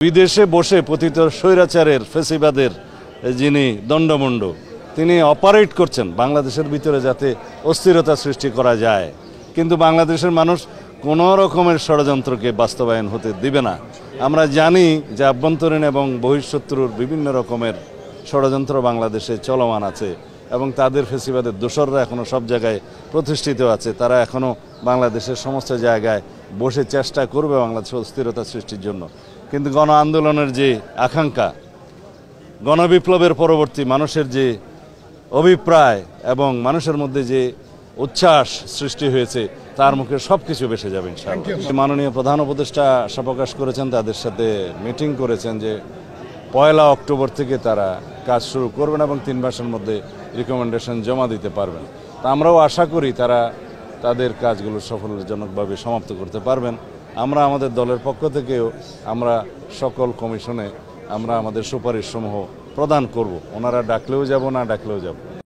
বিদেশে বসে পতিত স্বৈরাচারের ফেসিবাদের যিনি দণ্ডমুণ্ড তিনি অপারেট করছেন বাংলাদেশের ভিতরে যাতে অস্থিরতা সৃষ্টি করা যায়, কিন্তু বাংলাদেশের মানুষ কোনো রকমের ষড়যন্ত্রকে বাস্তবায়ন হতে দিবে না। আমরা জানি যে আভ্যন্তরীণ এবং বহিঃশত্রুর বিভিন্ন রকমের ষড়যন্ত্র বাংলাদেশে চলমান আছে এবং তাদের ফেসিবাদের দোসররা এখনও সব জায়গায় প্রতিষ্ঠিত আছে। তারা এখনও বাংলাদেশের সমস্ত জায়গায় বসে চেষ্টা করবে বাংলাদেশে অস্থিরতা সৃষ্টির জন্য। কিন্তু গণ আন্দোলনের যে আকাঙ্ক্ষা, গণবিপ্লবের পরবর্তী মানুষের যে অভিপ্রায় এবং মানুষের মধ্যে যে উচ্ছ্বাস সৃষ্টি হয়েছে তার মুখে সব কিছু ভেসে যাবে ইনশাআল্লাহ। মাননীয় প্রধান উপদেষ্টা আশা প্রকাশ করেছেন, তাদের সাথে মিটিং করেছেন যে 1 অক্টোবর থেকে তারা কাজ শুরু করবেন এবং 3 মাসের মধ্যে রিকমেন্ডেশন জমা দিতে পারবেন। তা আমরাও আশা করি তারা তাদের কাজগুলো সফলজনকভাবে সমাপ্ত করতে পারবেন। আমরা আমাদের দলের পক্ষ থেকেও আমরা সকল কমিশনে আমরা আমাদের সুপারিশসমূহ প্রদান করব। ওনারা ডাকলেও যাব, না ডাকলেও যাব।